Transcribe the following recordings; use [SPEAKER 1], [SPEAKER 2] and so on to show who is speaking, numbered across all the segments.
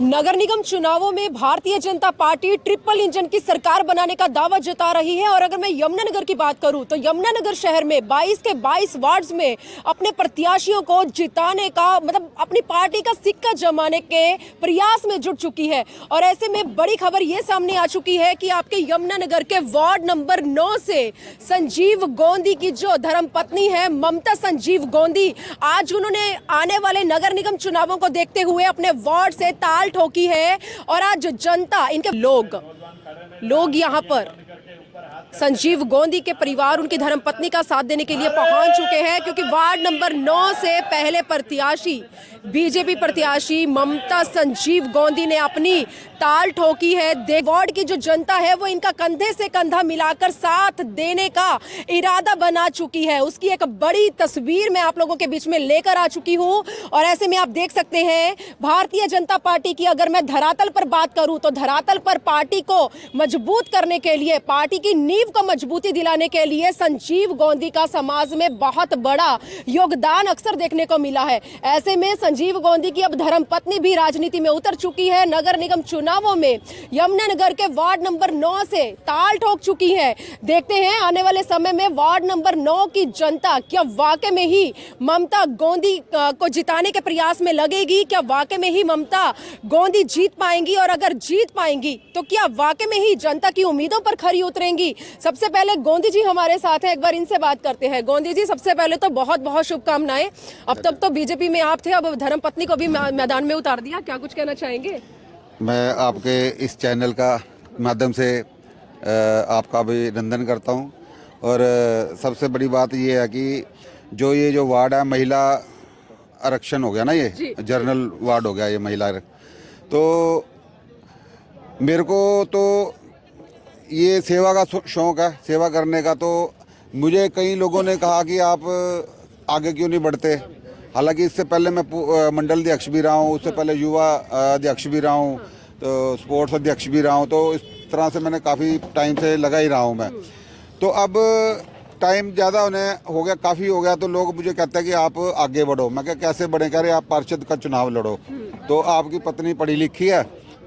[SPEAKER 1] नगर निगम चुनावों में Bharatiya Janata party triple engine की सरकार बनाने का दावा जता रही है। और अगर मैं यमुनानगर की बात करूं तो यमुनानगर शहर में 22 के 22 वार्ड्स में अपने प्रत्याशियों को जिताने का अपनी पार्टी का सिक्का जमाने के प्रयास में जुट चुकी है। और ऐसे में बड़ी खबर ये सामने आ चुकी है कि आपके यमुनानगर के वार्ड नंबर 9 से संजीव गोंदी की जो धर्मपत्नी है ममता संजीव गोंदी, आज उन्होंने आने वाले नगर निगम चुनावों को देखते हुए अपने वार्ड से ताल ठोकी है। और आज जनता, इनके लोग यहाँ पर संजीव गोंदी के परिवार उनकी धर्मपत्नी का साथ देने के लिए पहुंच चुके हैं, क्योंकि वार्ड नंबर 9 से पहले प्रत्याशी बीजेपी प्रत्याशी ममता संजीव गोंदी ने अपनी ताल ठोकी है। वार्ड की जो जनता है वो इनका कंधे से कंधा मिलाकर साथ देने का इरादा बना चुकी है। उसकी एक बड़ी तस्वीर मैं आप लोगों के बीच में लेकर आ चुकी हूं। और ऐसे में आप देख सकते हैं भारतीय जनता पार्टी की अगर मैं धरातल पर बात करूं तो धरातल पर पार्टी को मजबूत करने के लिए, पार्टी की नींव को मजबूती दिलाने के लिए संजीव गोंदी का समाज में बहुत बड़ा योगदान अक्सर देखने को मिला है। ऐसे में संजीव गोंदी की अब धर्मपत्नी भी राजनीति में उतर चुकी है। नगर निगम चुनावों में यमुनानगर के वार्ड नंबर 9 से ताल ठोक चुकी है। देखते हैं आने वाले समय में वार्ड नंबर 9 की जनता क्या वाकई में ही ममता गोंदी को जिताने के प्रयास में लगेगी? क्या वाकई में ही ममता गोंदी जीत पाएंगी? और अगर जीत पाएंगी तो क्या वाकई में ही जनता की उम्मीदों पर खरी उतरेंगी? सबसे पहले गोंदी जी हमारे साथ है, एक बार इनसे बात करते हैं। गोंदी जी, सबसे पहले तो बहुत बहुत शुभकामनाएं। अब तक तो बीजेपी में आप थे, अब धर्मपत्नी को भी मैदान में उतार दिया, क्या कुछ कहना चाहेंगे?
[SPEAKER 2] मैं आपके इस चैनल का माध्यम से आपका अभिनंदन करता हूं। और सबसे बड़ी बात ये है कि ये जो वार्ड है महिला आरक्षण हो गया ना, ये जनरल वार्ड हो गया ये महिला, तो मेरे को तो ये सेवा का शौक़ है, सेवा करने का। तो मुझे कई लोगों ने कहा कि आप आगे क्यों नहीं बढ़ते। हालांकि इससे पहले मैं मंडल अध्यक्ष भी रहा हूँ, उससे पहले युवा अध्यक्ष भी रहा हूँ, तो स्पोर्ट्स अध्यक्ष भी रहा हूँ। तो इस तरह से मैंने काफ़ी टाइम से लगा ही रहा हूँ मैं। तो अब टाइम ज़्यादा हो गया, काफ़ी हो गया, तो लोग मुझे कहते हैं कि आप आगे बढ़ो। मैं क्या कैसे बढ़े? कह रहे आप पार्षद का चुनाव लड़ो। तो आपकी पत्नी पढ़ी लिखी है,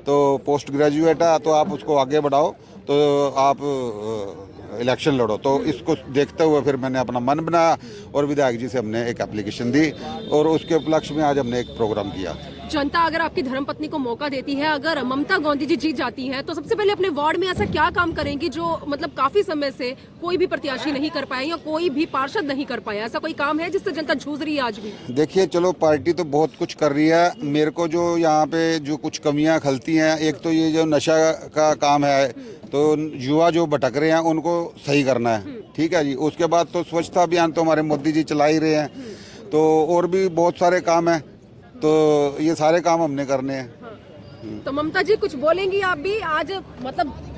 [SPEAKER 2] तो पोस्ट ग्रेजुएट है, तो आप उसको आगे बढ़ाओ, तो आप इलेक्शन लड़ो। तो इसको देखते हुए फिर मैंने अपना मन बनाया और विधायक जी से हमने एक एप्लीकेशन दी और उसके उपलक्ष्य में आज हमने एक प्रोग्राम किया।
[SPEAKER 1] जनता अगर आपकी धर्मपत्नी को मौका देती है, अगर ममता गोंदी जी जीत जाती हैं, तो सबसे पहले अपने वार्ड में ऐसा क्या काम करेंगी जो काफी समय से कोई भी प्रत्याशी नहीं कर पाया या कोई भी पार्षद नहीं कर पाया? ऐसा कोई काम है जिससे जनता जूझ रही है आज भी?
[SPEAKER 2] देखिए, चलो पार्टी तो बहुत कुछ कर रही है। मेरे को जो यहाँ पे जो कुछ कमियाँ खलती हैं, एक तो ये जो नशा का काम है, तो युवा जो भटक रहे हैं उनको सही करना है, ठीक है जी। उसके बाद तो स्वच्छता अभियान तो हमारे मोदी जी चला ही रहे हैं, तो और भी बहुत सारे काम हैं, तो ये सारे काम हमने करने हैं।
[SPEAKER 1] तो ममता जी कुछ बोलेंगी आप भी? आज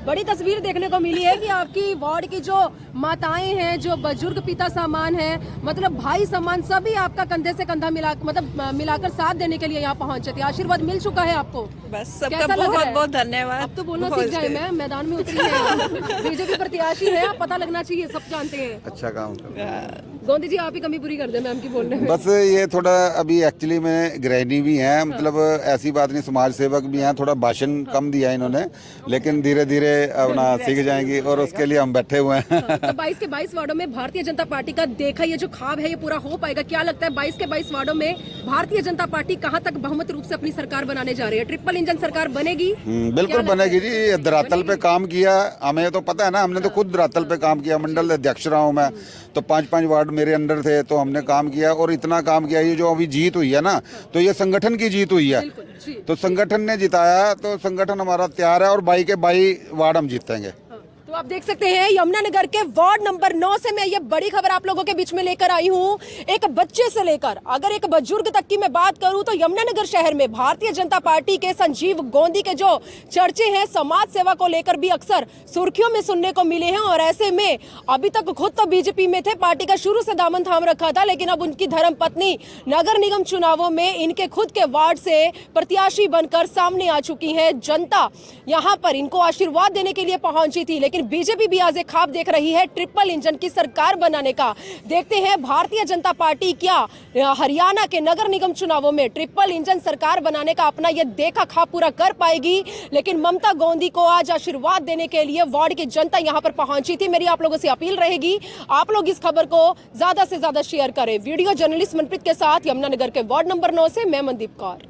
[SPEAKER 1] बड़ी तस्वीर देखने को मिली है कि आपकी वार्ड की जो माताएं हैं, जो बुजुर्ग पिता समान हैं, भाई समान, सभी आपका कंधे से कंधा मिलाकर साथ देने के लिए यहाँ पहुंचे थे। आशीर्वाद मिल चुका है आपको?
[SPEAKER 3] बस सबका बहुत बहुत धन्यवाद।
[SPEAKER 1] अब तो बोलना सीख जाए, मैं मैदान में उतरी है, बीजेपी प्रत्याशी है, पता लगना चाहिए, सब जानते हैं।
[SPEAKER 2] अच्छा काम।
[SPEAKER 1] गोंदी जी आप ही कमी पूरी कर दे मैम की बोलने में।
[SPEAKER 2] बस ये थोड़ा अभी एक्चुअली में गृहिणी भी हैं, ऐसी बात नहीं, समाज सेवक भी हैं। थोड़ा भाषण कम दिया इन्होंने, लेकिन धीरे धीरे अपना सीख जाएंगी और उसके लिए हम बैठे हुए हैं।
[SPEAKER 1] तो 22 के 22 वार्डों में भारतीय जनता पार्टी का देखा ये जो ख्वाब है ये पूरा हो पाएगा? क्या लगता है 22 के 22 वार्डों में भारतीय जनता पार्टी कहां तक बहुमत रूप से अपनी सरकार बनाने जा रही है? ट्रिपल इंजन सरकार बनेगी?
[SPEAKER 2] बिल्कुल बनेगी जी। धरातल पे काम किया, हमें तो पता है ना, हमने तो खुद धरातल पे काम किया। मंडल अध्यक्ष रहा हूँ मैं, तो 5-5 वार्ड मेरे अंडर थे, तो हमने काम किया और इतना काम किया। ये जो अभी जीत हुई है ना, तो ये संगठन की जीत हुई है, तो संगठन ने जिताया, तो संगठन हमारा तैयार है और 22 के 22 वार्ड हम जीतेंगे।
[SPEAKER 1] तो आप देख सकते हैं यमुनानगर के वार्ड नंबर 9 से मैं ये बड़ी खबर आप लोगों के बीच में लेकर आई हूँ। एक बच्चे से लेकर अगर एक बुजुर्ग तक की मैं बात करूं तो यमुनानगर शहर में भारतीय जनता पार्टी के संजीव गोंदी के जो चर्चे हैं समाज सेवा को लेकर भी अक्सर सुर्खियों में सुनने को मिले हैं। और ऐसे में अभी तक खुद तो बीजेपी में थे, पार्टी का शुरू से दामन थाम रखा था, लेकिन अब उनकी धर्मपत्नी नगर निगम चुनावों में इनके खुद के वार्ड से प्रत्याशी बनकर सामने आ चुकी है। जनता यहाँ पर इनको आशीर्वाद देने के लिए पहुंची थी, लेकिन बीजेपी भी आज एक ख्वाब देख रही है ट्रिपल इंजन की सरकार बनाने का। देखते हैं भारतीय जनता पार्टी क्या हरियाणा के नगर निगम चुनावों में ट्रिपल इंजन सरकार बनाने का अपना यह देखा ख्वाब पूरा कर पाएगी। लेकिन ममता गोंदी को आज आशीर्वाद देने के लिए वार्ड की जनता यहां पर पहुंची थी। मेरी आप लोगों से अपील रहेगी, आप लोग इस खबर को ज्यादा से ज्यादा शेयर करें। वीडियो जर्नलिस्ट मनप्रीत के साथ यमुनानगर के वार्ड नंबर 9 से मैं मनदीप कौर।